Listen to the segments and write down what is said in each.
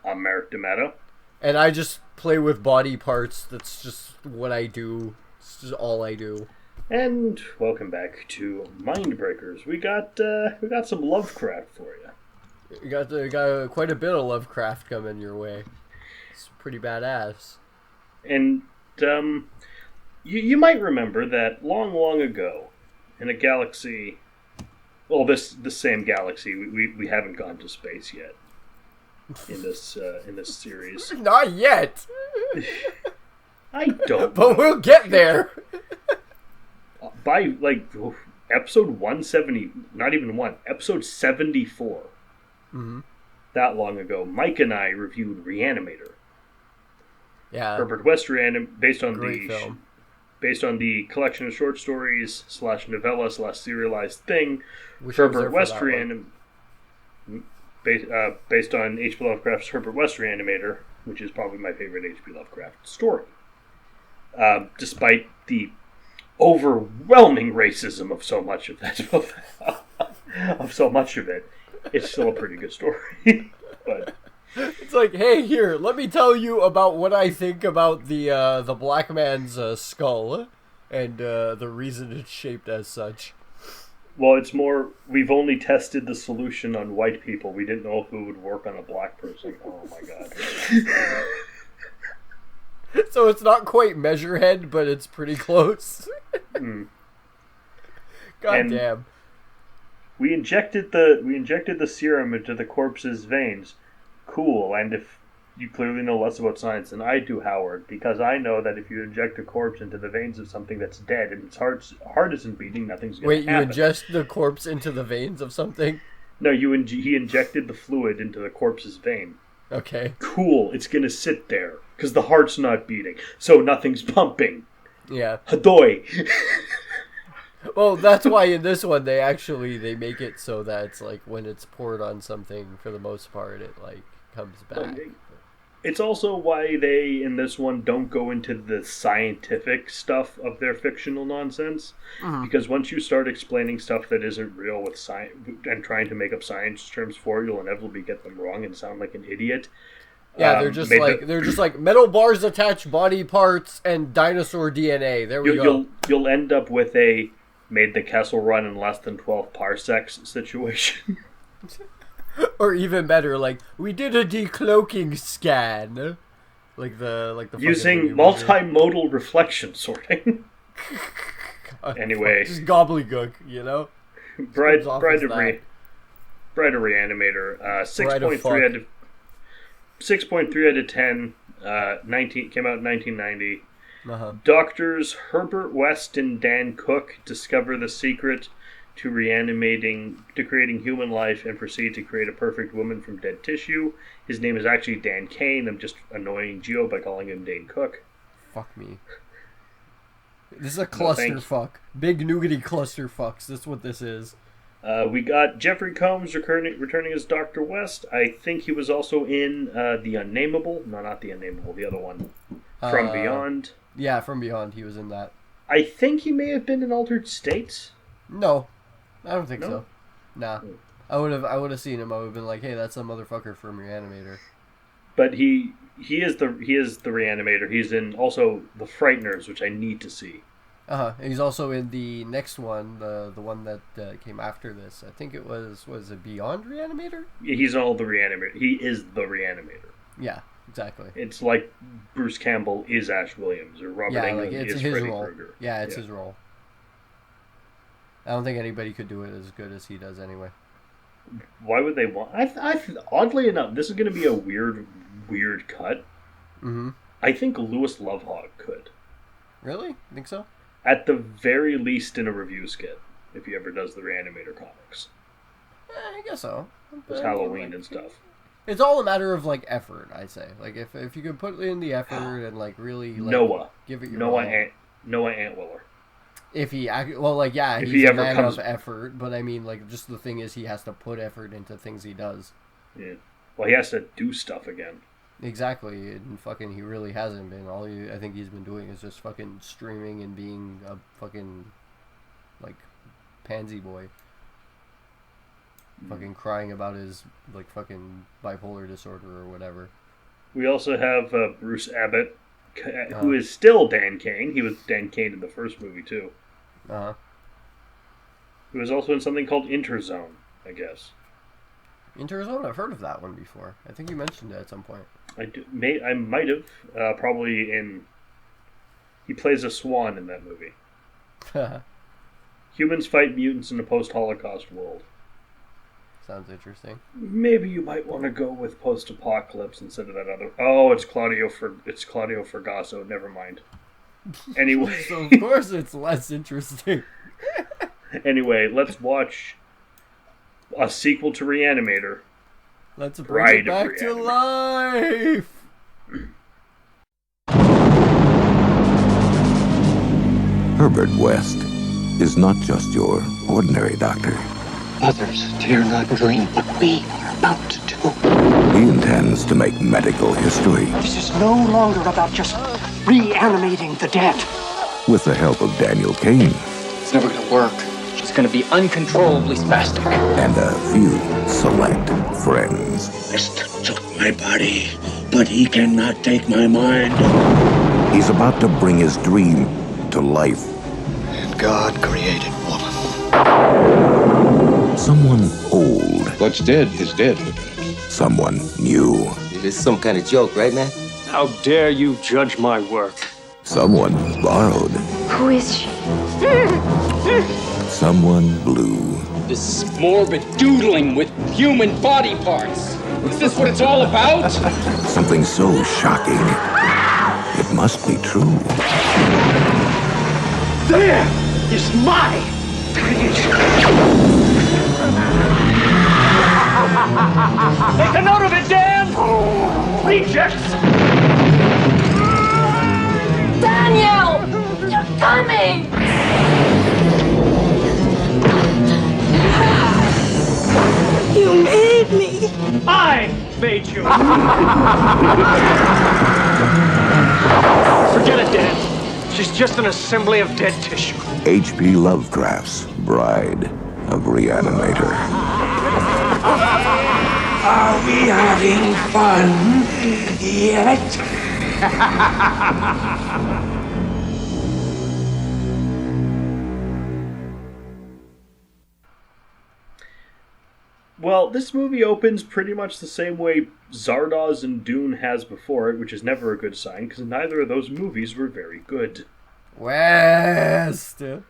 I'm Merrick D'Amato. And I just play with body parts. That's just what I do. It's just all I do. And welcome back to Mindbreakers. We got some Lovecraft for you. You got quite a bit of Lovecraft coming your way. It's pretty badass. And you might remember that long ago, in a galaxy, well, the same galaxy. We haven't gone to space yet in this series. Not yet. I don't. But we'll get there. By episode 170, not even one, episode 74. Mm-hmm. That long ago, Mike and I reviewed Reanimator. Yeah. Herbert West based on the collection of short stories / novella / serialized thing. Herbert West based on H.P. Lovecraft's Herbert West Reanimator, which is probably my favorite H.P. Lovecraft story. Despite the overwhelming racism of so much of that it's still a pretty good story. But it's like, hey, here, let me tell you about what I think about the black man's skull and the reason it's shaped as such. Well, it's more, we've only tested the solution on white people. We didn't know if it would work on a black person. Oh my god. So it's not quite Measurehead, but it's pretty close. God damn. We injected the serum into the corpse's veins. Cool, and if you clearly know less about science than I do, Howard, because I know that if you inject a corpse into the veins of something that's dead and its heart isn't beating, nothing's going to happen. Wait, you ingest the corpse into the veins of something? No, he injected the fluid into the corpse's vein. Okay. Cool, it's going to sit there, because the heart's not beating, so nothing's pumping. Yeah. Hadoy! Well, that's why in this one they make it so that it's like when it's poured on something, for the most part, it comes back. It's also why they, in this one, don't go into the scientific stuff of their fictional nonsense. Mm-hmm. Because once you start explaining stuff that isn't real with science and trying to make up science terms for it, you'll inevitably get them wrong and sound like an idiot. Yeah, they're just like metal bars attach body parts and dinosaur DNA. There we go. You'll end up with a made the Kessel run in less than 12 parsecs situation. Or even better, we did a decloaking scan, like the using multimodal reflection sorting. Anyway, just gobbledygook, you know. Bride of Reanimator, 6.3 out of 10. 19 came out in 1990. Uh-huh. Doctors Herbert West and Dan Cook discover the secret to creating human life and proceed to create a perfect woman from dead tissue. His name is actually Dan Kane. I'm just annoying Gio by calling him Dane Cook. Fuck me. This is a clusterfuck. Big nougaty clusterfucks. That's what this is. We got Jeffrey Combs returning as Dr. West. I think he was also in The Unnameable. No, not The Unnameable. The other one. From Beyond. Yeah, From Beyond. He was in that. I think he may have been in Altered States. No. I don't think so. Nah. I would have seen him. I would have been like, hey, that's a motherfucker from Reanimator. But he is the Reanimator. He's in also The Frighteners, which I need to see. He's also in the next one, the one that came after this. I think it was it Beyond Reanimator? Yeah, he's in all the Reanimator. He is the Reanimator. Yeah, exactly. It's like Bruce Campbell is Ash Williams, or Robert Englund is Freddy Krueger. Yeah, it's his role. I don't think anybody could do it as good as he does anyway. Why would they want... oddly enough, this is going to be a weird cut. Mm-hmm. I think Lewis Lovehog could. Really? Think so? At the very least in a review skit, if he ever does the Reanimator comics. I guess so. It's Halloween and stuff. It's all a matter of, effort, I say. If you could put in the effort and, really, Noah. Give it your Noah Antwiller. If he, he's a man of effort, but I mean, just the thing is he has to put effort into things he does. Yeah. Well, he has to do stuff again. Exactly, and he really hasn't been. I think he's been doing is just fucking streaming and being a fucking, pansy boy. fucking crying about his like fucking bipolar disorder or whatever. We also have Bruce Abbott, who is still Dan Cain. He was Dan Cain in the first movie too. Who was also in something called Interzone, I guess. Interzone? I've heard of that one before. I think you mentioned it at some point. I might have. Probably in... He plays a swan in that movie. Humans fight mutants in a post-Holocaust world. Sounds interesting. Maybe you might want to go with post-apocalypse instead of that other... Oh, it's Claudio Fragasso. Never mind. Anyway. So of course it's less interesting. Anyway, let's watch a sequel to Reanimator. Let's bring it back to life! Herbert West is not just your ordinary doctor. Others dare not dream what we are about to do. He intends to make medical history. This is no longer about just reanimating the dead. With the help of Daniel Cain. It's never gonna work. She's gonna be uncontrollably spastic. And a few select friends. West took my body, but he cannot take my mind. He's about to bring his dream to life. And God created woman. Someone old. What's dead is dead. Someone new. It is some kind of joke, right, man? How dare you judge my work? Someone borrowed. Who is she? Someone blue. This morbid doodling with human body parts. Is this what it's all about? Something so shocking. It must be true. There is my creation. Make a note of it, Dan! Rejects! Daniel! You're coming! You made me! I made you! Forget it, Dan. She's just an assembly of dead tissue. H.P. Lovecraft's Bride of Reanimator. Are we having fun yet? Well, this movie opens pretty much the same way Zardoz and Dune has before it, which is never a good sign, because neither of those movies were very good. West! I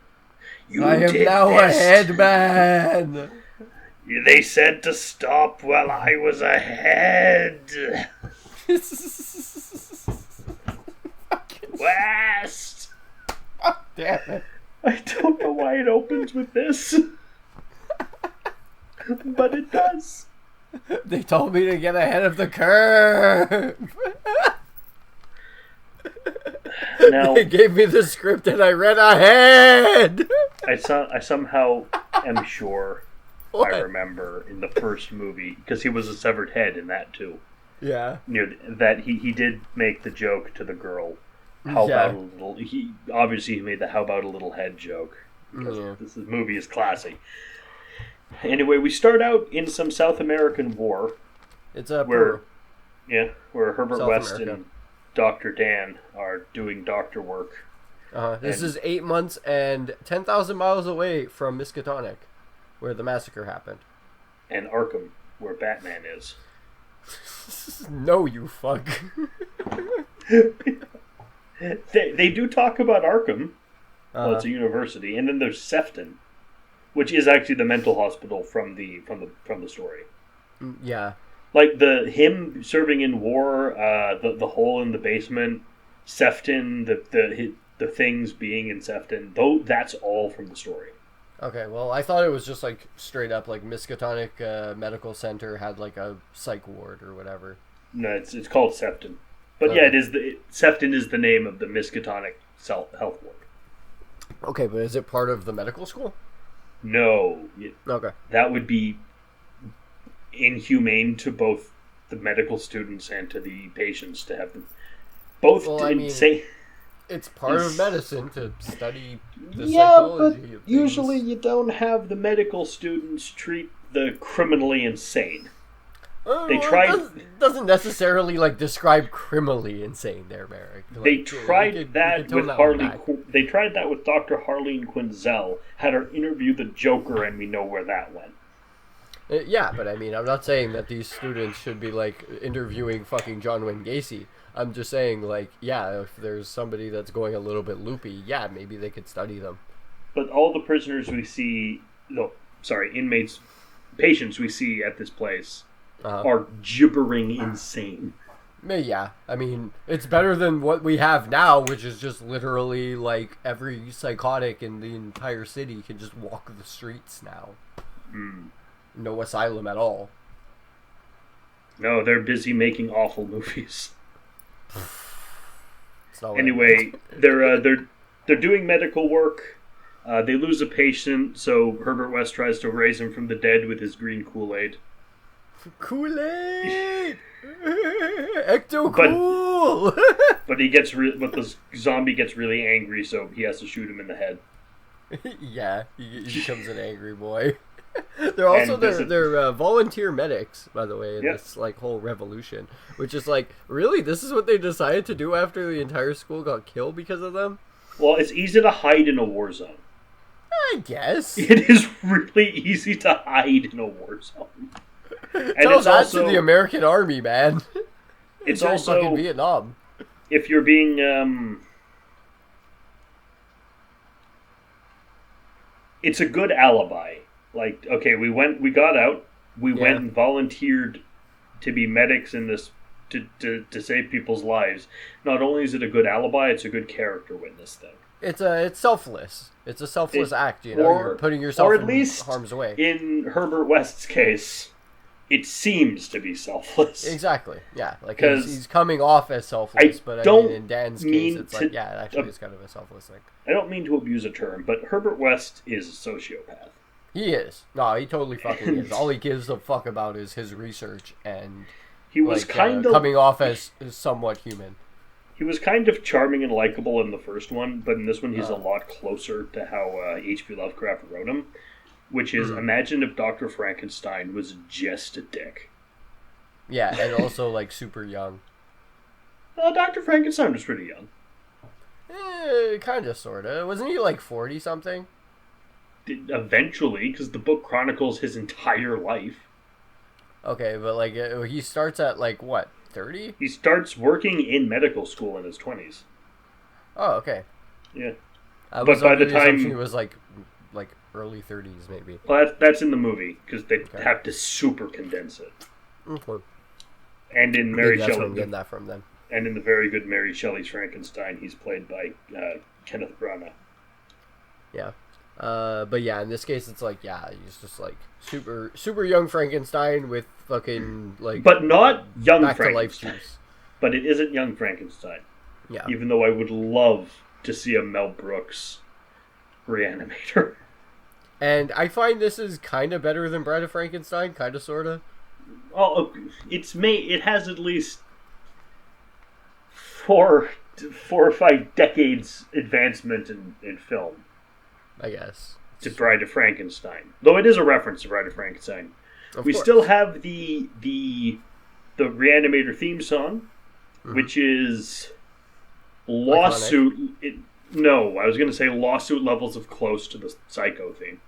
am now a headman! They said to stop while I was ahead. West! Oh, damn it. I don't know why it opens with this. But it does. They told me to get ahead of the curve. Now, they gave me the script and I read ahead. I somehow am sure What? I remember in the first movie, because he was a severed head in that too. Yeah. Near that he did make the joke to the girl. How about a little? He obviously made the "how about a little head" joke. Because this movie is classy. Anyway, we start out in some South American war. It's where Herbert South West America. and Dr. Dan are doing doctor work. This is 8 months and 10,000 miles away from Miskatonic, where the massacre happened. And Arkham, where Batman is. No, you fuck. They do talk about Arkham. Well, it's a university, and then there's Sefton, which is actually the mental hospital from the story. Yeah. Like him serving in war, the hole in the basement, Sefton, the things being in Sefton, though that's all from the story. Okay, well, I thought it was just like straight up like Miskatonic Medical Center had like a psych ward or whatever. No, it's called Sefton, but okay. yeah, Sefton is the name of the Miskatonic health ward. Okay, but is it part of the medical school? No. Okay. That would be inhumane to both the medical students and to the patients to have them both. Well, I mean, it's part of medicine to study the psychology of things. Usually you don't have the medical students treat the criminally insane. They tried. Doesn't necessarily like describe criminally insane there, Merrick. Like, they tried that with Harley. They tried that with Dr. Harleen Quinzel. Had her interview the Joker, and we know where that went. Yeah, but I mean, I'm not saying that these students should be like interviewing fucking John Wayne Gacy. I'm just saying, like, yeah, if there's somebody that's going a little bit loopy, yeah, maybe they could study them. But all the prisoners we see, inmates, patients we see at this place are gibbering insane. Yeah, I mean, it's better than what we have now, which is just literally, like, every psychotic in the entire city can just walk the streets now. No asylum at all. No, they're busy making awful movies. Anyway, they're doing medical work. They lose a patient, so Herbert West tries to raise him from the dead with his green Kool-Aid. Kool-Aid! Ecto cool! But the zombie gets really angry, so he has to shoot him in the head. Yeah, he becomes an angry boy. They're also they're volunteer medics, by the way, in this like whole revolution, which is like, really, this is what they decided to do after the entire school got killed because of them? Well, it's easy to hide in a war zone. I guess it is really easy to hide in a war zone. Tell that to the American Army, man. It's also fucking Vietnam. If you're being it's a good alibi. Like, okay, we got out, went and volunteered to be medics in this, to save people's lives. Not only is it a good alibi, it's a good character witness thing. It's selfless. It's a selfless act, you know. You're putting yourself in harm's way. In Herbert West's case, it seems to be selfless. Exactly. Yeah, like he's coming off as selfless, but I mean, in Dan's case, it's like, yeah, actually, it's kind of a selfless thing. I don't mean to abuse a term, but Herbert West is a sociopath. He is. No, he totally fucking is. All he gives a fuck about is his research, and he was kind of coming off as somewhat human. He was kind of charming and likable in the first one, but in this one he's a lot closer to how H.P. Lovecraft wrote him, which is, imagine if Dr. Frankenstein was just a dick. Yeah, and also, like, super young. Dr. Frankenstein was pretty young. Kind of, sort of. Wasn't he, like, 40-something? Eventually, because the book chronicles his entire life. Okay, but like he starts at like what, 30? He starts working in medical school in his 20s. Oh, okay. Yeah, but by the time he was like early 30s, maybe. Well, that's in the movie because they have to super condense it. Okay. And in Mary Shelley, that's where I'm getting that from then. And in the very good Mary Shelley's Frankenstein, he's played by Kenneth Branagh. Yeah. But yeah, in this case, it's like, yeah, he's just like super young Frankenstein with fucking like, but not young back Frankenstein. To life juice. But it isn't young Frankenstein. Yeah. Even though I would love to see a Mel Brooks Reanimator. And I find this is kind of better than Bride of Frankenstein, kind of, sort of. Oh, it has at least 4 or 5 decades advancement in film. I guess. To Bride of Frankenstein. Though it is a reference to Bride of Frankenstein. We still have the Reanimator theme song, which is lawsuit. I was going to say lawsuit levels of close to the Psycho theme.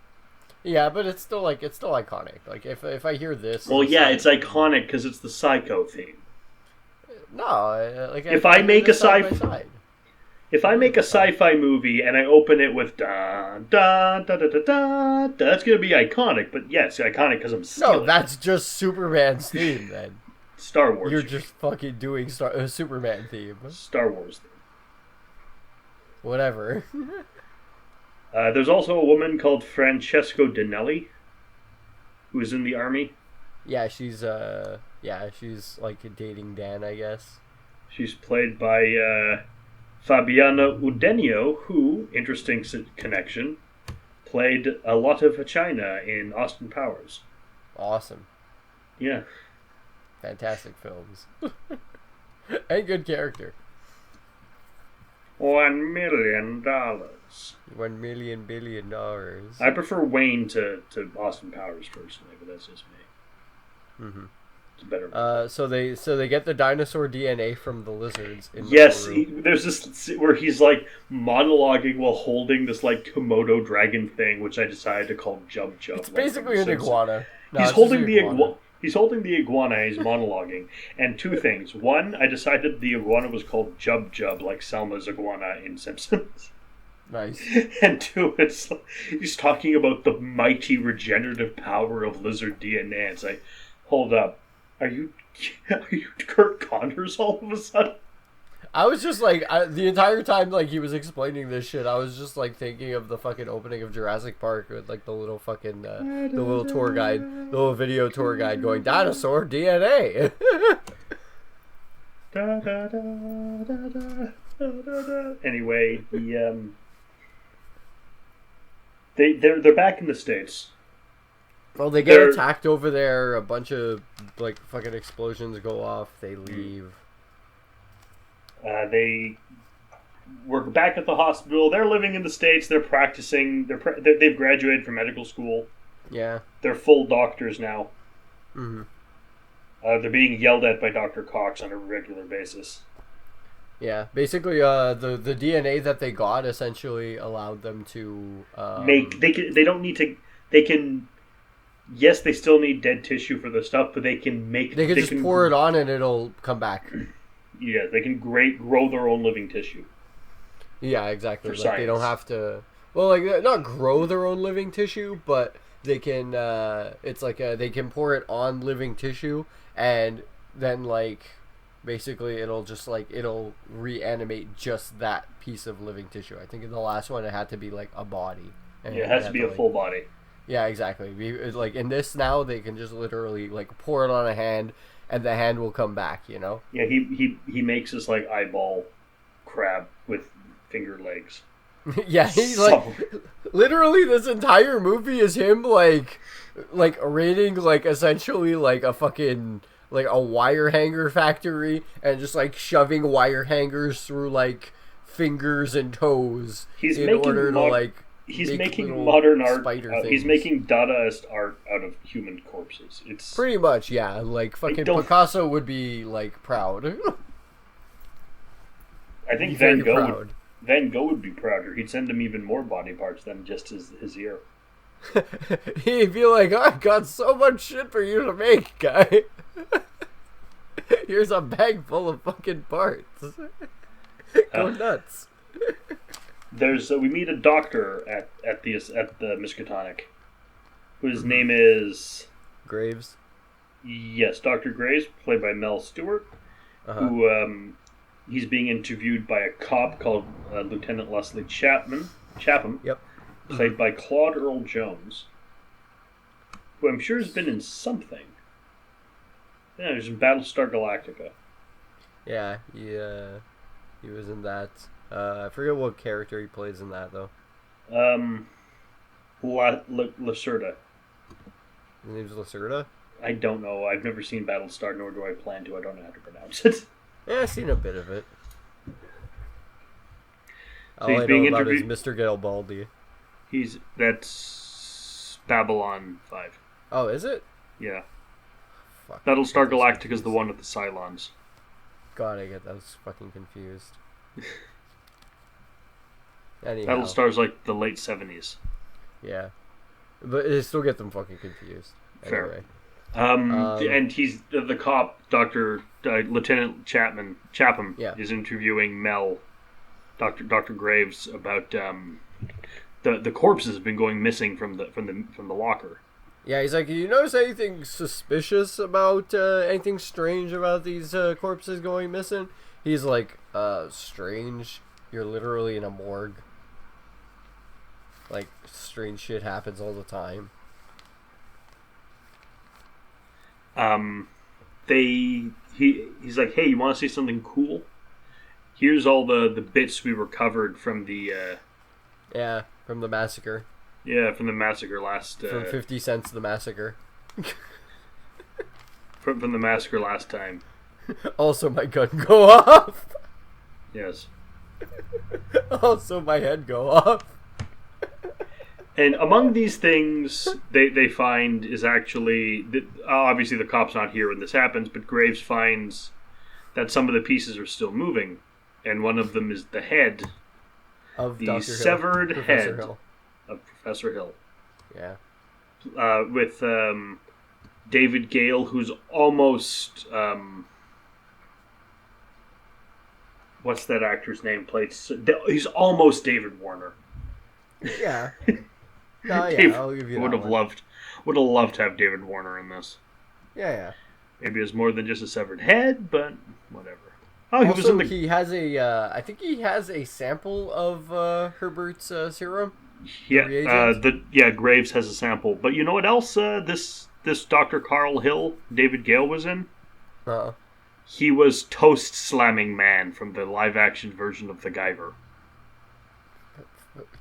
Yeah, but it's still iconic. Like if I hear this, well, yeah, it's iconic because it's the Psycho theme. No, like if I make a If I make a sci-fi movie and I open it with da da da da da da, that's gonna be iconic. But yeah, it's iconic because I'm stealing. No, that's just Superman's theme, then. Star Wars. You're just fucking doing Superman theme. Star Wars theme. Whatever. There's also a woman called Francesco Dinelli, who is in the army. Yeah, she's like dating Dan, I guess. She's played by Fabiana Udenio, who, interesting connection, played a lot of China in Austin Powers. Awesome. Yeah. Fantastic films. And good character. $1 million. $1 million billion. I prefer Wayne to Austin Powers personally, but that's just me. Mm-hmm. It's better. So they get the dinosaur DNA from the lizards. Yes, there's this where he's like monologuing while holding this like Komodo dragon thing, which I decided to call Jub Jub. It's basically an iguana. No, he's holding the iguana. He's holding the iguana. He's monologuing, and two things. One, I decided the iguana was called Jub Jub, like Selma's iguana in Simpsons. Nice. And two, he's talking about the mighty regenerative power of lizard DNA. It's like, hold up. Are you Kurt Connors all of a sudden? I was just like, the entire time like he was explaining this shit, I was just like thinking of the fucking opening of Jurassic Park with like the little fucking the little tour guide, the little video tour guide going dinosaur DNA. Anyway, they're back in the States. Well, they get attacked over there. A bunch of like fucking explosions go off. They leave. We're back at the hospital. They're living in the States. They're practicing. They've graduated from medical school. Yeah. They're full doctors now. Mm-hmm. They're being yelled at by Dr. Cox on a regular basis. Yeah, basically, the DNA that they got essentially allowed them to make. They don't need to. They can. Yes, they still need dead tissue for the stuff, but they can make. They can just pour it on and it'll come back. Yeah, they can grow their own living tissue. Yeah, exactly. Like they don't have to. Well, like not grow their own living tissue, but they can. It's like they can pour it on living tissue, and then like basically it'll just like it'll reanimate just that piece of living tissue. I think in the last one it had to be like a body. Yeah, it has to be a full body. Yeah, exactly. Like in this now, they can just literally like pour it on a hand, and the hand will come back. You know. Yeah, he makes this like eyeball crab with finger legs. Yeah, he's like literally this entire movie is him like raiding like essentially like a fucking like a wire hanger factory and just like shoving wire hangers through like fingers and toes in order to like. He's making modern art. He's making Dadaist art out of human corpses. It's pretty much, yeah. Like fucking Picasso would be like proud. I think Van Gogh would be prouder. He'd send him even more body parts than just his ear. He'd be like, "I've got so much shit for you to make, guy. Here's a bag full of fucking parts. Go nuts." We meet a doctor at the Miskatonic, whose name is Graves. Yes, Dr. Graves, played by Mel Stewart, who he's being interviewed by a cop called Lieutenant Leslie Chapham. Yep. Played by Claude Earl Jones, who I'm sure has been in something. Yeah, he was in Battlestar Galactica. Yeah, he was in that. I forget what character he plays in that, though. Lacerda. His name's Lacerda? I don't know. I've never seen Battlestar, nor do I plan to. I don't know how to pronounce it. Yeah, I've seen a bit of it. So all I know about is Mr. Garibaldi. That's Babylon 5. Oh, is it? Yeah. Fuck. Battlestar Galactica is the one with the Cylons. God, I was fucking confused. Anyhow. Battlestar's like the late 70s. Yeah. But I still get them fucking confused. Fair. Anyway. And he's the cop, Lieutenant Chapham is interviewing Mel, Dr. Graves, about the corpses have been going missing from the locker. Yeah, he's like, you notice anything suspicious about anything strange about these corpses going missing? He's like, strange? You're literally in a morgue. Like, strange shit happens all the time. He's like, hey, you want to see something cool? Here's all the bits we recovered from the... Yeah, from the massacre. Yeah, from the massacre last... From 50 Cents the Massacre. from the massacre last time. Also, my gun go off. Yes. Also, my head go off. And among these things they find is actually... obviously the cop's not here when this happens, but Graves finds that some of the pieces are still moving. And one of them is the head. Of the Dr. severed Hill. head Hill. of Professor Hill. Yeah. With David Gale, who's almost... what's that actor's name? He's almost David Warner. Yeah. No, yeah, Dave I'll give you that would have loved to have David Warner in this. Yeah. Maybe it was more than just a severed head, but whatever. Oh, he also, was in the... he has a... I think he has a sample of Herbert's serum. Yeah, Graves has a sample. But you know what else this Dr. Carl Hill, David Gale, was in? He was Toast Slamming Man from the live-action version of The Guyver.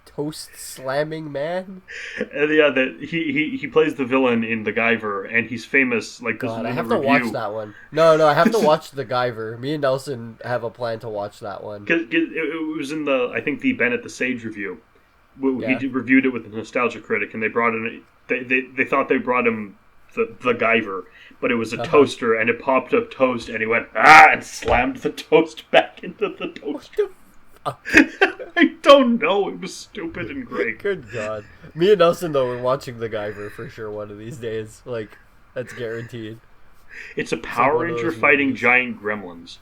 Toast Slamming Man? He plays the villain in The Guyver, and he's famous. Like, God, I have to watch that one. No, I have to watch The Guyver. Me and Nelson have a plan to watch that one. It was in the Bennett the Sage review. He reviewed it with the Nostalgia Critic, and they brought in... They thought they brought him the Guyver, but it was a toaster, and it popped up toast, and he went, and slammed the toast back into the toaster. I don't know. It was stupid and great. Good God. Me and Nelson, though, we're watching The Guyver for sure one of these days. Like, that's guaranteed. It's a Power Ranger fighting giant gremlins.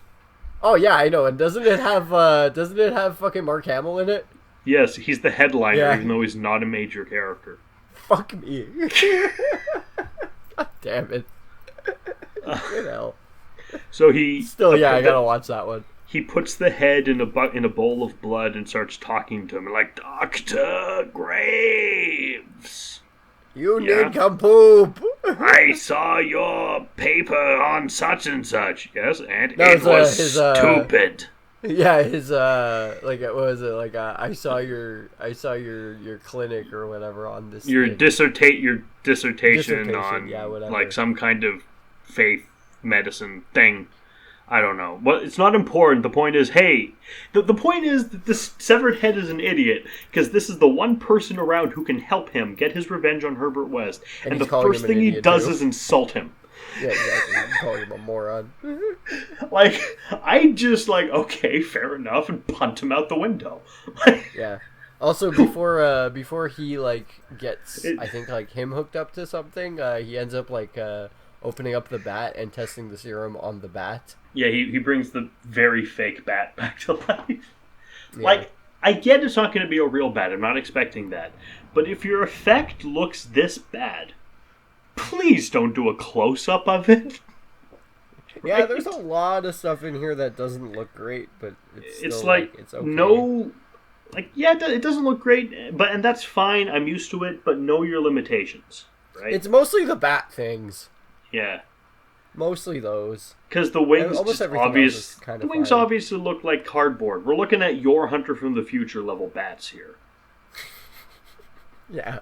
Oh, yeah, I know. And doesn't it have fucking Mark Hamill in it? Yes, he's the headliner, even though he's not a major character. Fuck me. God damn it. Good hell. So he... I gotta watch that one. He puts the head in a bowl of blood and starts talking to him like, Dr. Graves. You need come poop. I saw your paper on such and such. Yes, and it was stupid. Yeah, his what was it? Like I saw your clinic or whatever on this. Your dissertation on whatever. Like some kind of faith medicine thing. I don't know. Well, it's not important. The point is, hey, the point is that this severed head is an idiot because this is the one person around who can help him get his revenge on Herbert West, and the first thing he does is insult him. Yeah, exactly. You call him a moron. Like, I just okay, fair enough, and punt him out the window. Yeah. Also, before he gets, I think him hooked up to something, he ends up opening up the bat and testing the serum on the bat. Yeah, he brings the very fake bat back to life. Yeah. I get it's not going to be a real bat. I'm not expecting that. But if your effect looks this bad, please don't do a close-up of it. Right? Yeah, there's a lot of stuff in here that doesn't look great, but it's still, it's okay. No... it doesn't look great, and that's fine. I'm used to it, but know your limitations, right? It's mostly the bat things. Yeah. Mostly those. Because the wings obviously look like cardboard. We're looking at your Hunter from the Future level bats here. Yeah.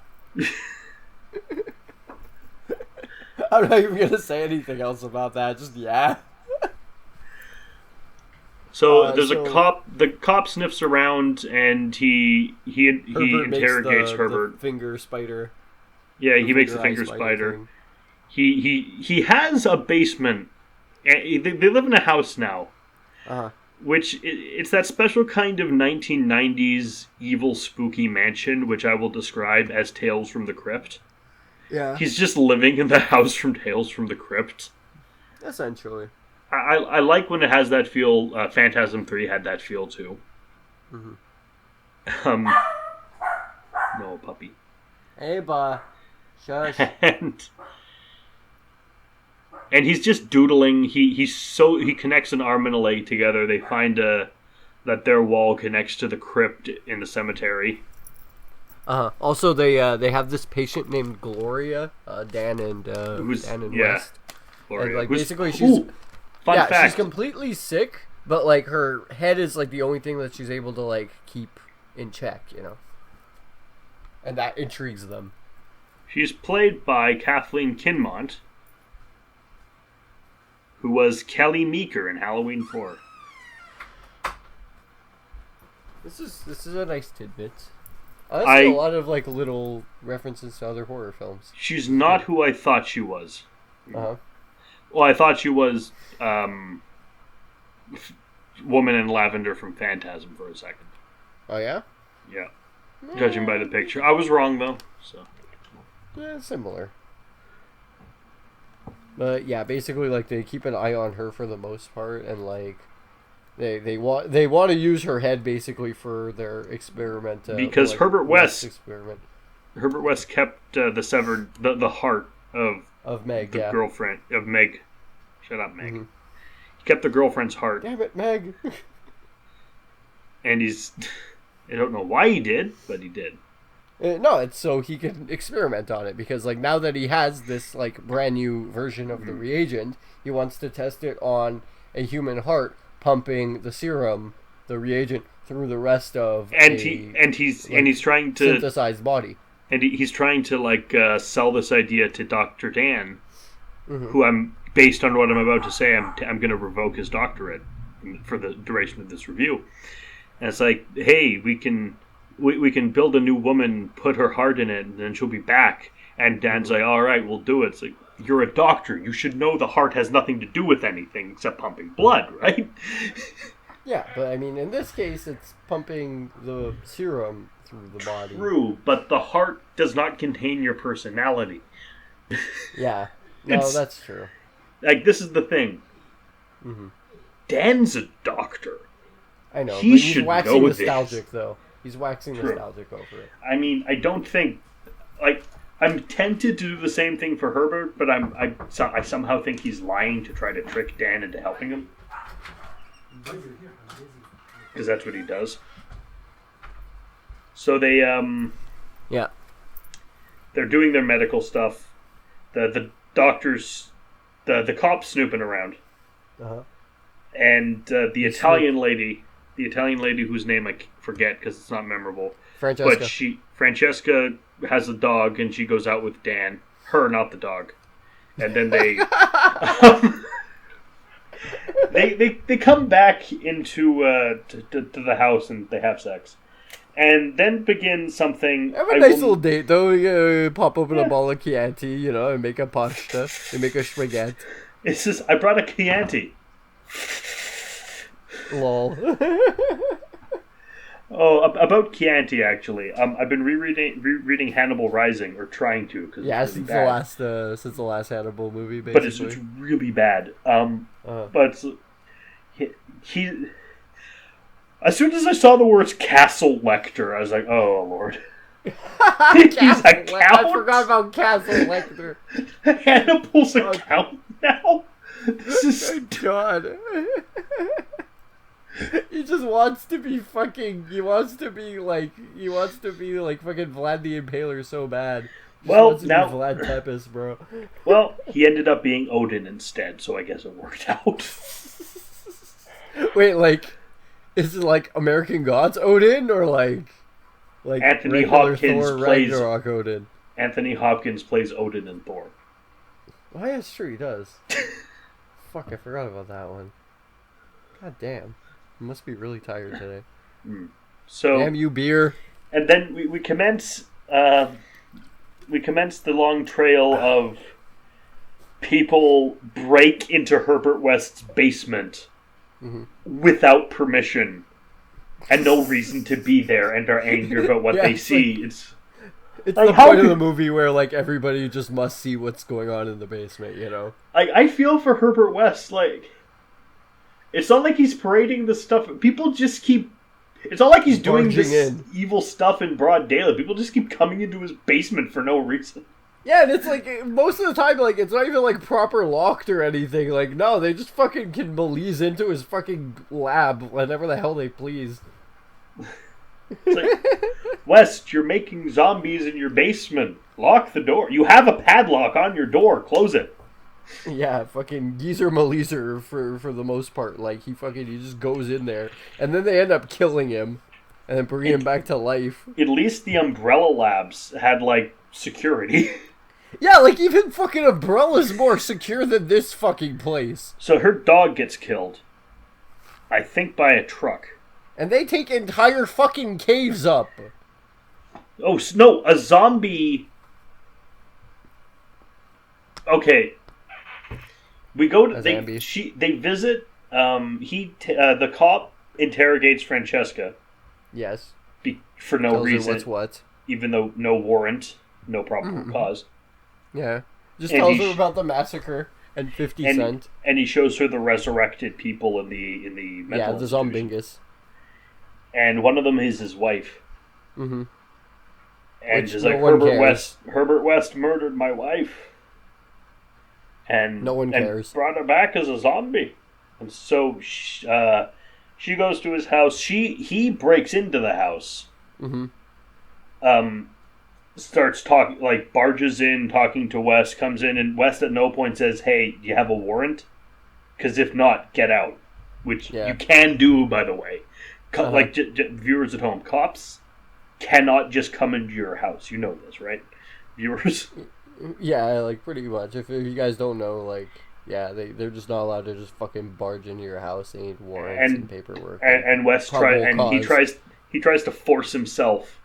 I'm not even going to say anything else about that. Just, yeah. So there's a cop. The cop sniffs around, and he interrogates Herbert. The finger spider. Yeah, he makes the finger spider. Thing. He has a basement. They live in a house now, which it's that special kind of 1990s evil spooky mansion, which I will describe as Tales from the Crypt. Yeah, he's just living in the house from Tales from the Crypt. Essentially, I like when it has that feel. Phantasm 3 had that feel too. Mm-hmm. No puppy. Hey, ba, shush. And he's just doodling. He connects an arm and a leg together. They find that their wall connects to the crypt in the cemetery. Also, they have this patient named Gloria, Dan and West. Gloria. And basically she's she's completely sick, but her head is the only thing that she's able to keep in check, and that intrigues them. She's played by Kathleen Kinmont, who was Kelly Meeker in Halloween 4. This is a nice tidbit. Honestly, a lot of like little references to other horror films. She's not who I thought she was. Uh-huh. Well, I thought she was Woman in Lavender from Phantasm for a second. Oh yeah? Yeah. Judging by the picture. I was wrong though, so. Yeah, similar. But yeah, basically like they keep an eye on her for the most part, and like they want to use her head basically for their experiment. Because like, Herbert West experiment. Herbert West kept the heart of Meg, the girlfriend of Meg. Shut up, Meg. Mm-hmm. He kept the girlfriend's heart. Damn it, Meg. And I don't know why he did, but he did. No, it's so he can experiment on it, because like now that he has this like brand new version of the reagent, he wants to test it on a human heart, pumping the serum, the reagent, through the rest of he's trying to synthesized body, and he's trying to like sell this idea to Dr. Dan, who I'm based on what I'm about to say, I'm going to revoke his doctorate for the duration of this review. And it's like, hey, we can build a new woman, put her heart in it, and then she'll be back. And Dan's like, all right, we'll do it. It's like, you're a doctor. You should know the heart has nothing to do with anything except pumping blood, right? Yeah, but I mean, in this case, it's pumping the serum through the body. True, but the heart does not contain your personality. Yeah, no, that's true. Like, this is the thing. Mm-hmm. Dan's a doctor. I know, he but should he's waxing know nostalgic, this. though. He's waxing nostalgic over it. I mean, I don't think... Like, I'm tempted to do the same thing for Herbert, but I somehow think he's lying to try to trick Dan into helping him. Because that's what he does. So they, Yeah. They're doing their medical stuff. The doctors... The cops snooping around. Uh-huh. And the Italian lady whose name I forget because it's not memorable. Francesca. But Francesca has a dog and she goes out with Dan. Her, not the dog. And then they they come back into to the house and they have sex. And then begins something. Have a nice little date though. You pop open a ball of Chianti, and make a pasta. You make a spaghetti. It's just, I brought a Chianti. Lol. About Chianti actually. I've been rereading Hannibal Rising, or trying to, because it's really since the last Hannibal movie, basically. But it's really bad. But he. As soon as I saw the words Castle Lecter, I was like, "Oh Lord." He's a count? I forgot about Castle Lecter. Hannibal's a count now. This is God. He just wants to be fucking. He wants to be like fucking Vlad the Impaler so bad. Well, now Vlad Tepes, bro. Well, he ended up being Odin instead, so I guess it worked out. Wait, like, is it like American Gods Odin or like Anthony Hopkins Thor, plays Ragnarok Odin? Anthony Hopkins plays Odin in Thor. Oh yeah, it's true, he does. Fuck, I forgot about that one. God damn. You must be really tired today. So, damn you, beer. And then we commence the long trail of people break into Herbert West's basement without permission and no reason to be there, and are angry about what they see. It's the point of the movie where like everybody just must see what's going on in the basement, I feel for Herbert West, like, it's not like he's parading the stuff. People just keep... It's not like he's doing this evil stuff in broad daylight. People just keep coming into his basement for no reason. Yeah, and it's like, most of the time, like, it's not even, like, proper locked or anything. Like, no, they just fucking can belize into his fucking lab whenever the hell they please. It's like, West, you're making zombies in your basement. Lock the door. You have a padlock on your door. Close it. Yeah, fucking geezer maleezer for the most part. Like, he just goes in there, and then they end up killing him, and then bringing him back to life. At least the Umbrella Labs had, like, security. Yeah, like, even fucking Umbrella's more secure than this fucking place. So her dog gets killed. I think by a truck. And they take entire fucking caves up. Oh, no, a zombie... Okay. We go to... They visit... the cop interrogates Francesca. Yes. For no Tells reason. Her what's what. Even though no warrant, no probable cause. Yeah. Just tells her about the massacre and 50 Cent. And he shows her the resurrected people in the mental the Zombingus. And one of them is his wife. Mm-hmm. And she's like, Herbert West murdered my wife. And no one cares. Brought her back as a zombie. And so she goes to his house. He breaks into the house. Mm-hmm. Starts talking, like, barges in, talking to West, comes in, and West at no point says, hey, do you have a warrant? Because if not, get out. Which you can do, by the way. Like, viewers at home, cops cannot just come into your house. You know this, right? Viewers? Yeah, like, pretty much. If you guys don't know, like, yeah, they're just not allowed to just fucking barge into your house. They need warrants and paperwork. And West he tries to force himself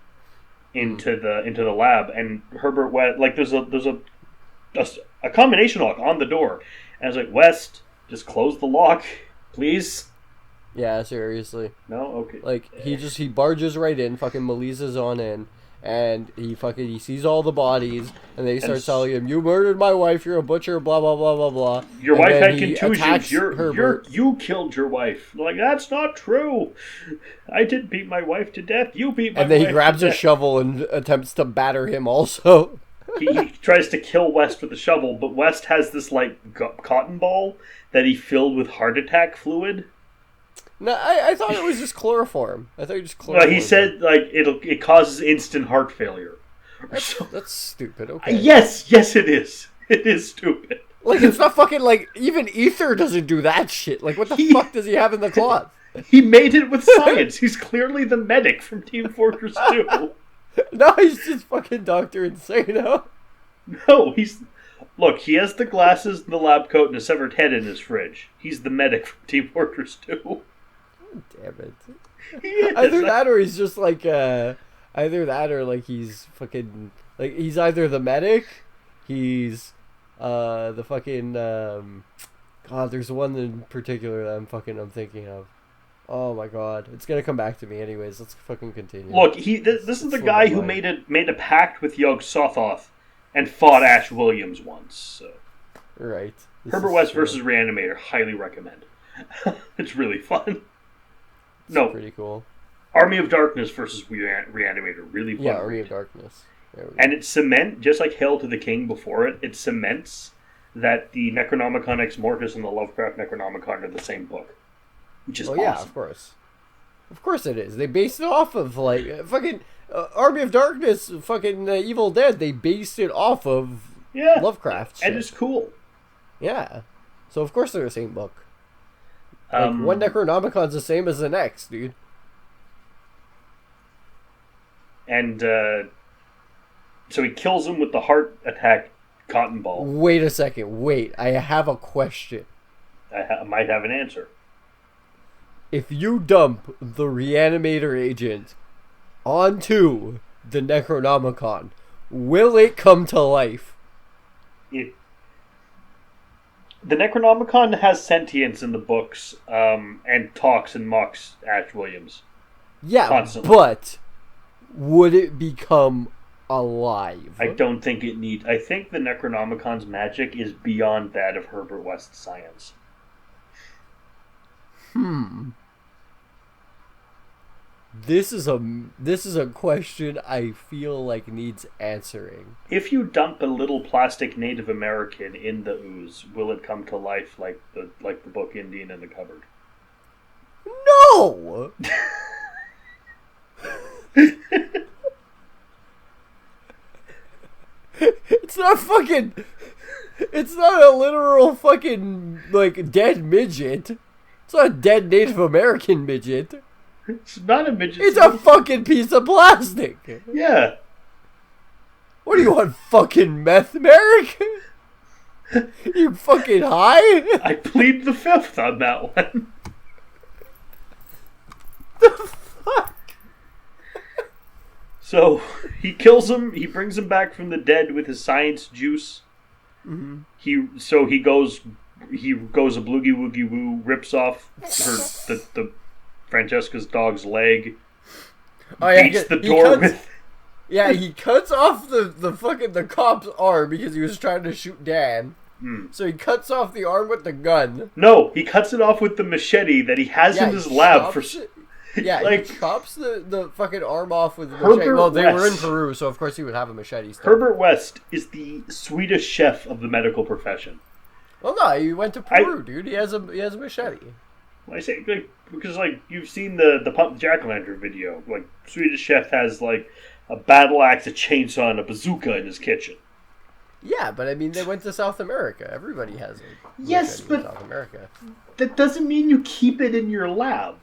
into the lab, and Herbert West, like, there's a combination lock on the door, and I was like, West, just close the lock, please. Yeah, seriously. No, okay. Like, he barges right in, fucking Melissa's on in, and he sees all the bodies, and they start telling him, you murdered my wife, you're a butcher, blah blah blah blah blah. Your wife had contusions. You killed your wife. Like, that's not true. I didn't beat my wife to death. You beat my wife. And then he grabs a shovel and attempts to batter him also. he tries to kill West with a shovel, but West has this, like, cotton ball that he filled with heart attack fluid. No, I thought it was just chloroform. I thought you just chloroform. No, he said, like, it causes instant heart failure. That's stupid. Okay. Yes, it is. It is stupid. Like, it's not fucking, like, even Ether doesn't do that shit. Like, what the fuck does he have in the cloth? He made it with science. He's clearly the medic from Team Fortress 2. No, he's just fucking Dr. Insano. No, Look, he has the glasses, the lab coat, and a severed head in his fridge. He's the medic from Team Fortress 2. Damn it. Either that or he's just like, either that or, like, he's fucking, like, he's either the medic, he's, the fucking, God, there's one in particular that I'm thinking of. Oh my god. It's gonna come back to me anyways. Let's fucking continue. Look, this is the guy who made a pact with Yog Sothoth and fought Ash Williams once, so. Right. Herbert West versus Reanimator. Highly recommend. It's really fun. It's pretty cool. Army of Darkness versus Reanimator. Really fun. Yeah, Army of Darkness. And it just like Hail to the King before it cements that the Necronomicon Ex Mortis and the Lovecraft Necronomicon are the same book. Which is awesome. Yeah, of course. Of course it is. They based it off of, like, fucking Army of Darkness, fucking Evil Dead. They based it off of Lovecraft shit. And it's cool. Yeah. So, of course they're the same book. Like, one Necronomicon's the same as the next, dude. And, so he kills him with the heart attack cotton ball. Wait a second. Wait. I have a question. I might have an answer. If you dump the Reanimator agent onto the Necronomicon, will it come to life? The Necronomicon has sentience in the books, and talks and mocks Ash Williams. Yeah, constantly. But would it become alive? I don't think it needs... I think the Necronomicon's magic is beyond that of Herbert West's science. This is a question I feel like needs answering. If you dump a little plastic Native American in the ooze, will it come to life like the book Indian in the Cupboard? No. It's not fucking. It's not a literal fucking, like, dead midget. It's not a dead Native American midget. It's not a midget. It's a fucking piece of plastic. Yeah. What do you want, fucking meth, Merrick? You fucking high? I plead the fifth on that one. The fuck? So he kills him. He brings him back from the dead with his science juice. Mm-hmm. He goes a bloogie woogie woo, rips off the Francesca's dog's leg. Beats the door with. Yeah, he cuts off the cop's arm because he was trying to shoot Dan. So he cuts off the arm with the gun. No, he cuts it off with the machete that he has in his lab for. Yeah, like, he chops the fucking arm off with the Herbert machete. Well, they West. were in Peru, so of course he would have a machete still. Herbert West is the Swedish chef of the medical profession. Well, no, he went to Peru, dude. He has a machete. I say because you've seen the Pump Jack-o'-lantern video. Like, Swedish chef has like a battle axe, a chainsaw, and a bazooka in his kitchen. Yeah, but I mean, they went to South America. Everybody has it. Yes, but in South America. That doesn't mean you keep it in your lab.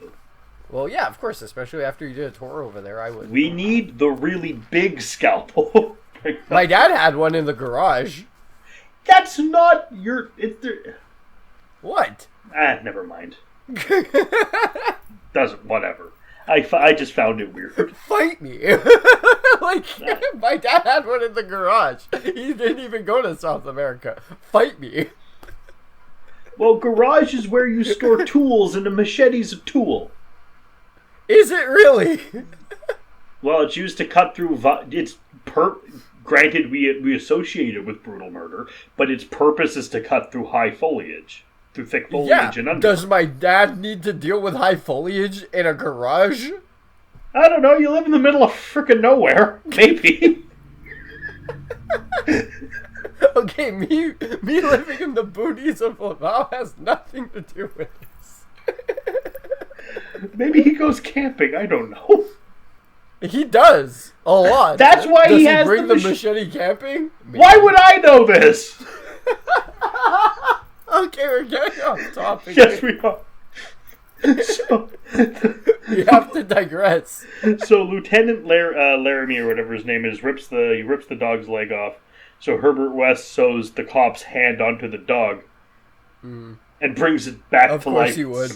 Well, yeah, of course, especially after you did a tour over there, I would. We need the really big scalpel. My dad had one in the garage. That's not your... What? Never mind. Doesn't... Whatever. I just found it weird. Fight me. My dad had one in the garage. He didn't even go to South America. Fight me. Well, garage is where you store tools, and a machete's a tool. Is it really? Well, it's used to cut through... Granted, we associate it with brutal murder, but its purpose is to cut through high foliage. Through thick foliage and undergrowth. Does my dad need to deal with high foliage in a garage? I don't know, you live in the middle of frickin' nowhere. Maybe. Okay, me living in the boonies of Laval has nothing to do with this. Maybe he goes camping, I don't know. He does. A lot. That's why does he has bring the machete camping? Maybe. Why would I know this? Okay, we're getting off topic. Yes, we are. So, we have to digress. So Lieutenant Laramie, or whatever his name is, rips the dog's leg off. So Herbert West sews the cop's hand onto the dog and brings it back to life. Of course he would.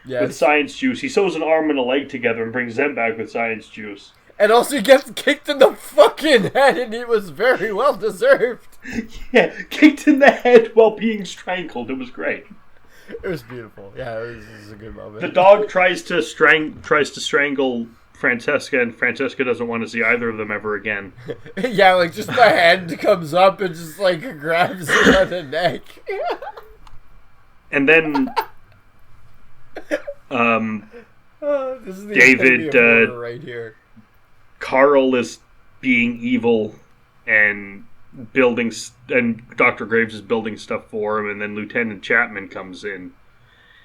Yes. With science juice. He sews an arm and a leg together and brings them back with science juice. And also he gets kicked in the fucking head, and it was very well deserved. Yeah, kicked in the head while being strangled. It was great. It was beautiful. Yeah, it was a good moment. The dog tries to strangle Francesca, and Francesca doesn't want to see either of them ever again. Yeah, like just the hand comes up and just like grabs her by the neck. And then this is the David right here. Carl is being evil and and Dr. Graves is building stuff for him, and then Lieutenant Chapman comes in,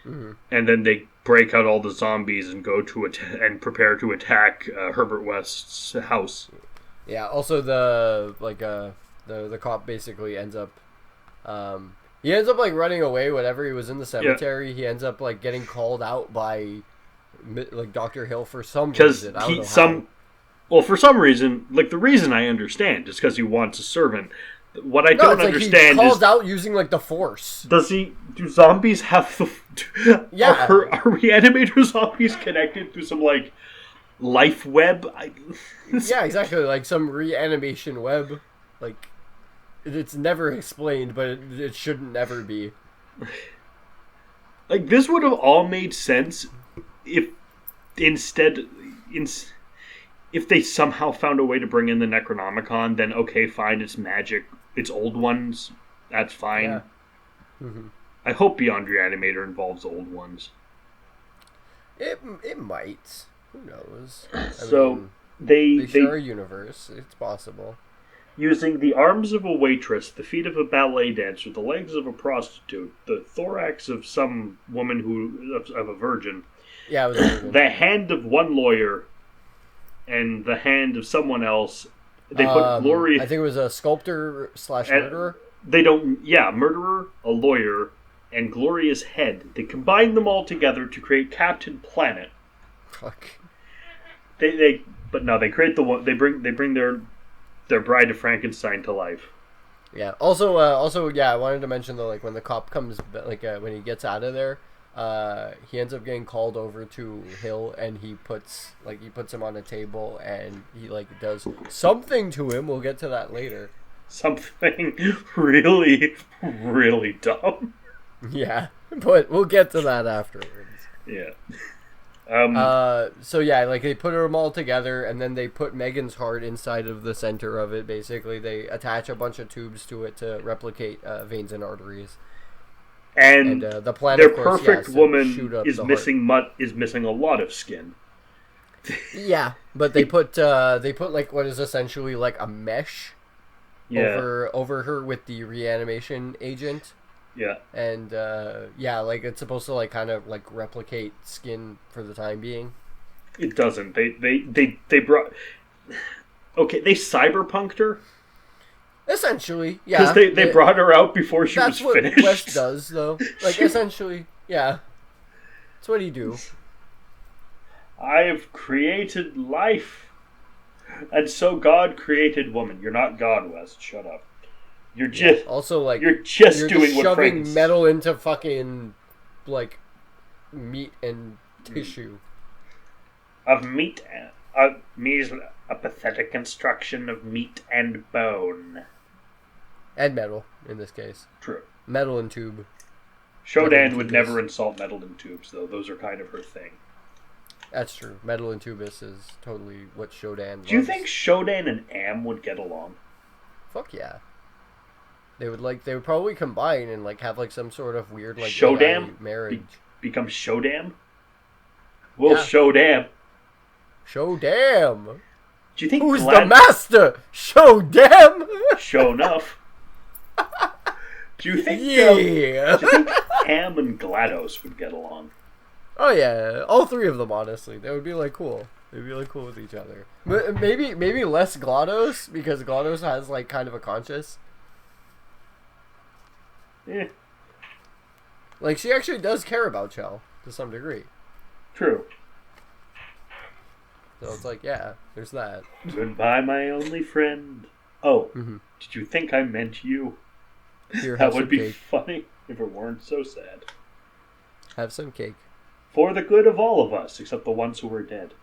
and then they break out all the zombies and go to and prepare to attack Herbert West's house. Yeah. Also, the cop basically ends up, he ends up like running away. Whenever he was in the cemetery, he ends up like getting called out by like Dr. Hill for some reason. Well, for some reason, like the reason I understand is because he wants a servant. What I don't understand he calls out using like the Force. Do zombies have the? Yeah. Are Reanimator zombies connected through some like life web? Yeah, exactly. Like some reanimation web. Like it's never explained, but it shouldn't never be. Like this would have all made sense if if they somehow found a way to bring in the Necronomicon, then okay, fine, it's magic. It's old ones. That's fine. Yeah. Mm-hmm. I hope Beyond Reanimator involves old ones. It might. Who knows? They share a universe. It's possible. Using the arms of a waitress, the feet of a ballet dancer, the legs of a prostitute, the thorax of some woman of a virgin. Yeah, it was a virgin. The hand of one lawyer, and the hand of someone else. They put Gloria. I think it was a sculptor / murderer. Murderer, a lawyer, and Gloria's head. They combine them all together to create Captain Planet. Fuck. They create the one. They bring their Bride of Frankenstein to life. Yeah. Also, I wanted to mention though, like when the cop comes, like when he gets out of there, he ends up getting called over to Hill, and he puts him on a table, and he like does something to him. We'll get to that later. Something really, really dumb. Yeah, but we'll get to that afterwards. Yeah. So yeah, like they put them all together, and then they put Megan's heart inside of the center of it. Basically, they attach a bunch of tubes to it to replicate veins and arteries. And the plan, their of course, perfect woman is missing missing a lot of skin. Yeah, but they put like what is essentially like a mesh over her with the reanimation agent. Yeah. And like it's supposed to like kind of like replicate skin for the time being. It doesn't. They brought. Okay, they cyberpunked her. Essentially, yeah. Because they brought her out before she was finished. That's what West does, though. Like, essentially, yeah. That's what he do. I have created life. And so God created woman. You're not God, West. Shut up. You're just... Also, like... You're just doing what shoving metal into fucking, like, meat and tissue. Of meat... meat is a pathetic construction of meat and bone. And metal, in this case. True. Metal and tube. Shodan would never insult metal and tubes, though. Those are kind of her thing. That's true. Metal and tubus is totally what Shodan loves. Do you think Shodan and Am would get along? Fuck yeah. They would probably combine and like have like some sort of weird like Shodam marriage. Become Shodam? Well, Shodam. Shodam. Do you think who's the master? Shodam. Show enough. Do you think Am and GLaDOS would get along? Oh yeah, all three of them. Honestly, they would be like cool. They'd be like cool with each other. But maybe less GLaDOS because GLaDOS has like kind of a conscience. Yeah. Like she actually does care about Chell to some degree. True. So it's like, yeah, there's that. Goodbye, my only friend. Oh, Did you think I meant you? Here, that would be funny if it weren't so sad. Have some cake. For the good of all of us, except the ones who were dead.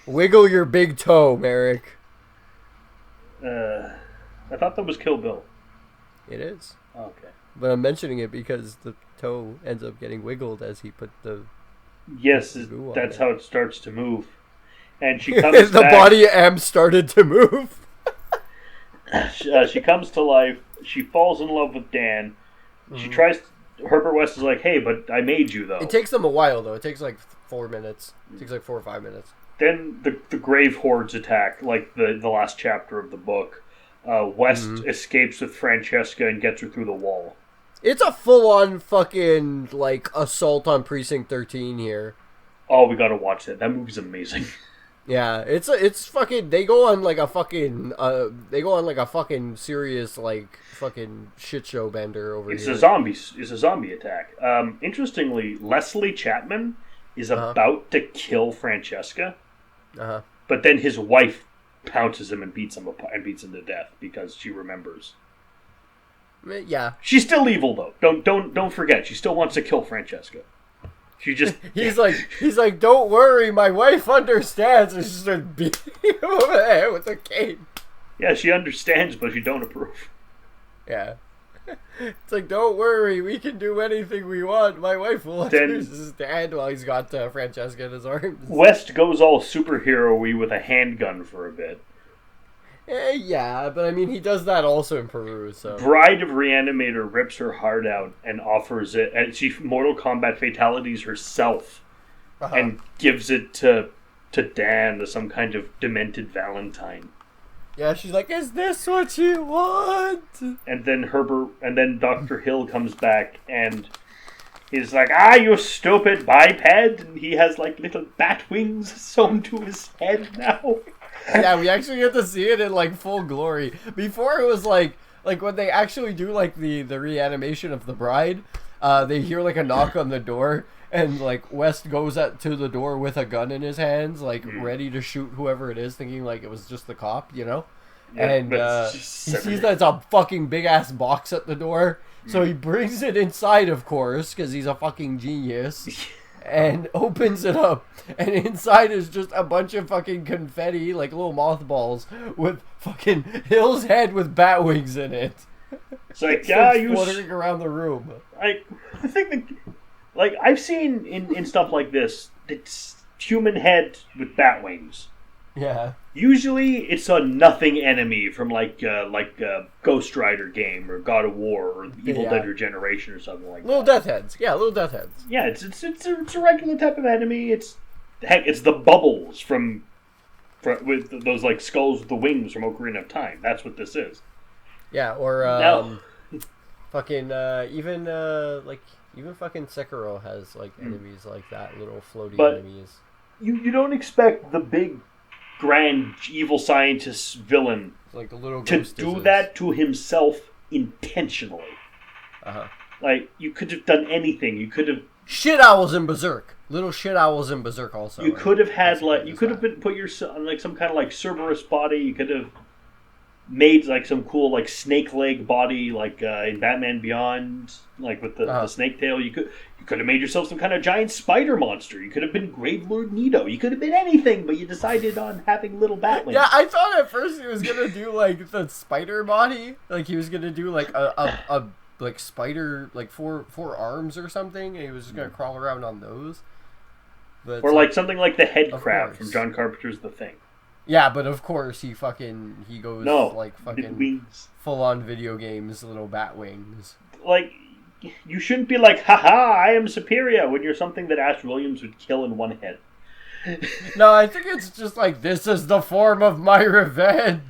Wiggle your big toe, Merrick. I thought that was Kill Bill. It is. Okay. But I'm mentioning it because the toe ends up getting wiggled as he put the... Yes, that's how it starts to move. And she comes the body of Am started to move. She comes to life. She falls in love with Dan. She tries... Herbert West is like, hey, but I made you, though. It takes them a while, though. It takes like 4 minutes. It takes like 4 or 5 minutes. Then the Grave Hordes attack, like the last chapter of the book. West escapes with Francesca and gets her through the wall. It's a full-on fucking, like, assault on Precinct 13 here. Oh, we gotta watch that. That movie's amazing. Yeah, it's fucking, they go on like a fucking serious, like, fucking shit show bender over here. It's a zombie attack. Interestingly, Leslie Chapman is about to kill Francesca. But then his wife pounces him and beats him to death because she remembers. Yeah. She's still evil though. Don't forget. She still wants to kill Francesca. She just he's like, don't worry, my wife understands, and she starts beating him over the head with a cane. Yeah, she understands, but she don't approve. Yeah. It's like, don't worry, we can do anything we want. My wife will let his dad while he's got Francesca in his arms. West goes all superhero-y with a handgun for a bit. Yeah, but I mean, he does that also in Peru, so... Bride of Reanimator rips her heart out and offers it, and she Mortal Kombat fatalities herself, and gives it to Dan as some kind of demented Valentine. Yeah, she's like, is this what you want? And then Dr. Hill comes back, and he's like, you stupid biped, and he has, like, little bat wings sewn to his head now. Yeah, we actually get to see it in like full glory. Before it was like when they actually do like the reanimation of the bride, they hear like a knock on the door, and like West goes to the door with a gun in his hands, like ready to shoot whoever it is, thinking like it was just the cop, you know. Yeah, and he sees that it's a fucking big ass box at the door, So he brings it inside, of course, because he's a fucking genius, and opens it up, and inside is just a bunch of fucking confetti, like little mothballs, with fucking Hill's head with bat wings in it. It's like, yeah, you fluttering around the room. I think that, like, I've seen in stuff like this, it's human head with bat wings. Yeah. Usually, it's a nothing enemy from like Ghost Rider game or God of War or Evil Dead Regeneration or something like little that. Death Heads. Yeah, little Death Heads. Yeah, it's a regular type of enemy. It's the bubbles from with those like skulls with the wings from Ocarina of Time. That's what this is. Yeah, or fucking even fucking Sekiro has like enemies like that, little floaty enemies. You don't expect the big grand evil scientist villain like the little to do that to himself intentionally. Like, you could have done anything. You could have shit owls in Berserk. Little shit owls in Berserk also. You could have had put yourself on like some kind of like Cerberus body. You could have made like some cool like snake leg body like in Batman Beyond, like with the snake tail. You could have made yourself some kind of giant spider monster. You could have been Gravelord Nito. You could have been anything, but you decided on having little bat wings. Yeah, I thought at first he was gonna do like the spider body, like he was gonna do like a like spider like four arms or something, and he was just gonna crawl around on those. But or like something like the head crab from John Carpenter's The Thing. Yeah, but of course he goes like fucking wings. Full on video games, little bat wings. Like, you shouldn't be like, haha, I am superior, when you're something that Ash Williams would kill in one hit. No, I think it's just like, this is the form of my revenge.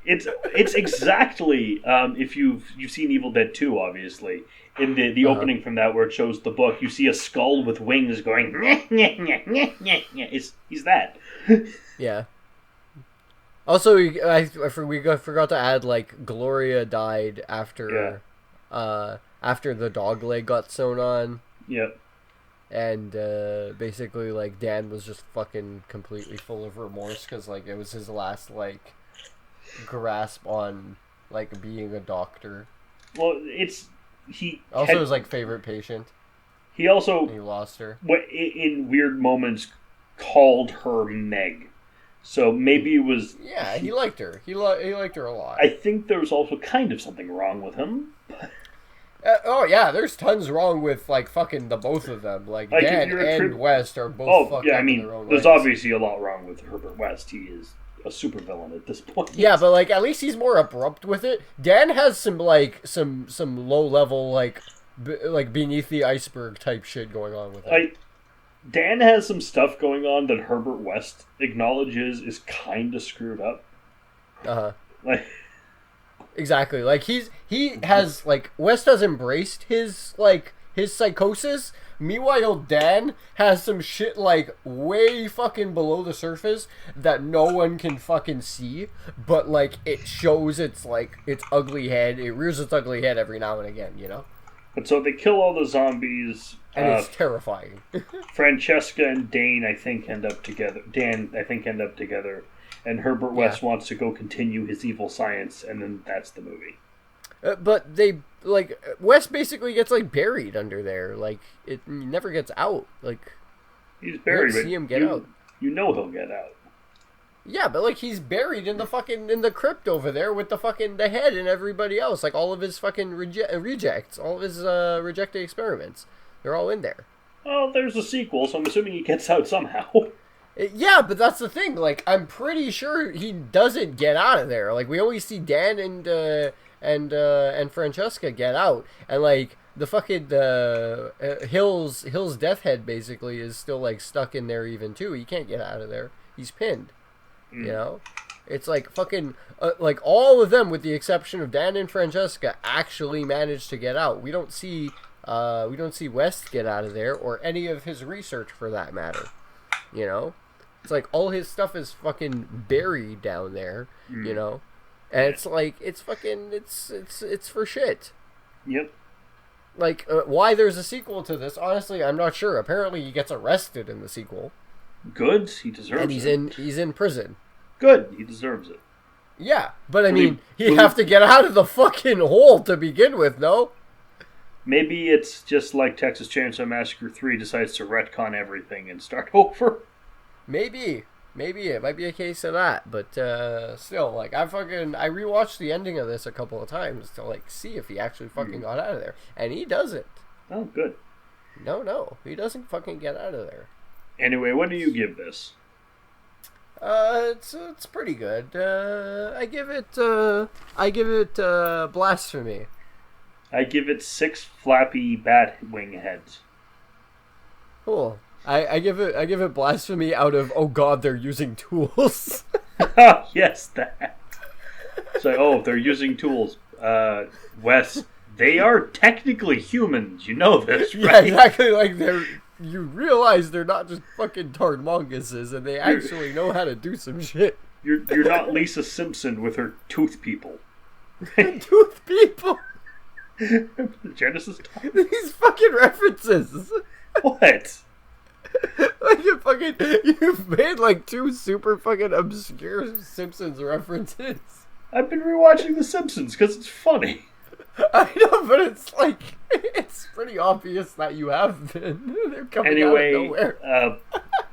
It's exactly if you've seen Evil Dead 2, obviously. In the opening from that, where it shows the book, you see a skull with wings going. He's that. Yeah. Also, we forgot to add like Gloria died after after the dog leg got sewn on. Yep. And basically, like, Dan was just fucking completely full of remorse because like it was his last like grasp on like being a doctor. Well, he was like favorite patient. He also lost her in weird moments. Called her Meg, so maybe it was. Yeah, he liked her. He liked her a lot. I think there was also kind of something wrong with him. Oh yeah, there's tons wrong with like fucking the both of them. Like Dan and West are both. Fucked up in their own there's ways. Obviously a lot wrong with Herbert West. He is a supervillain at this point. Yeah, but like at least he's more abrupt with it. Dan has some low level like beneath the iceberg type shit going on with it. Dan has some stuff going on that Herbert West acknowledges is kind of screwed up. Like, exactly. Like he has like West has embraced his psychosis. Meanwhile, Dan has some shit like way fucking below the surface that no one can fucking see, but like it shows its ugly head. It rears its ugly head every now and again, you know. And so they kill all the zombies. And it's terrifying. Francesca and Dan, I think, end up together. And Herbert West wants to go continue his evil science, and then that's the movie. But they, like, West basically gets, like, buried under there. Like, it never gets out. Like, he's buried, but see him get out. You know he'll get out. Yeah, but, like, he's buried in the crypt over there with the head and everybody else. Like, all of his fucking rejects. All of his, rejected experiments. They're all in there. Well, there's a sequel, so I'm assuming he gets out somehow. Yeah, but that's the thing. Like, I'm pretty sure he doesn't get out of there. Like, we always see Dan and Francesca get out, and like the fucking Hill's death head basically is still like stuck in there even too. He can't get out of there. He's pinned. You know, it's like fucking like all of them with the exception of Dan and Francesca actually managed to get out. We don't see West get out of there or any of his research for that matter. You know, it's like all his stuff is fucking buried down there. You know. And it's like, it's fucking, it's for shit. Yep. Like, why there's a sequel to this, honestly, I'm not sure. Apparently he gets arrested in the sequel. Good, he deserves it. And he's in prison. Good, he deserves it. Yeah, but I mean, he'd have to get out of the fucking hole to begin with, no? Maybe it's just like Texas Chainsaw Massacre 3 decides to retcon everything and start over. Maybe it might be a case of that, but still, like I rewatched the ending of this a couple of times to like see if he actually fucking got out of there, and he doesn't. Oh, good. No, he doesn't fucking get out of there. Anyway, what do you give this? It's pretty good. I give it blasphemy. I give it 6 flappy bat wing heads. Cool. I give it blasphemy out of, oh god, they're using tools. Yes, that. So, they're using tools. Wes, they are technically humans. You know this, right? Yeah, exactly. Like you realize they're not just fucking Tarmonguses, and they actually know how to do some shit. You're not Lisa Simpson with her tooth people. Tooth people. Genesis time? These fucking references. What? Like you've made like 2 super fucking obscure Simpsons references. I've been rewatching The Simpsons because it's funny. I know, but it's like it's pretty obvious that you have been. They're coming out of nowhere.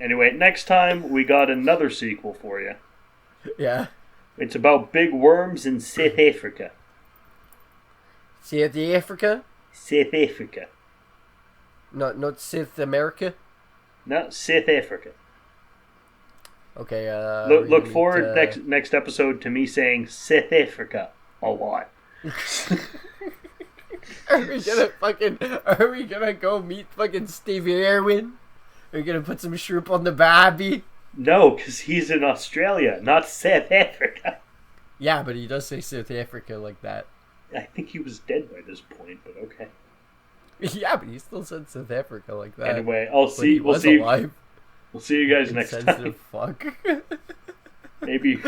Anyway, next time we got another sequel for you. Yeah. It's about big worms in South Africa. South Africa? South Africa. Not South America? No, South Africa. Okay, look forward next episode to me saying South Africa a lot. Are we gonna go meet fucking Stevie Irwin? Are we gonna put some shrimp on the barbie? No, because he's in Australia, not South Africa. Yeah, but he does say South Africa like that. I think he was dead by this point, but okay. Yeah, but he still said South Africa like that. Anyway, we'll see you guys next time. Fuck. Maybe.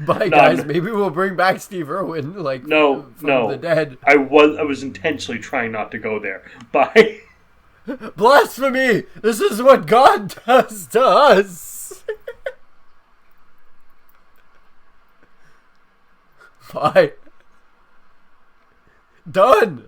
Bye, guys. Maybe we'll bring back Steve Irwin, from the dead. I was intentionally trying not to go there. Bye. Blasphemy! This is what God does to us. Bye. Done.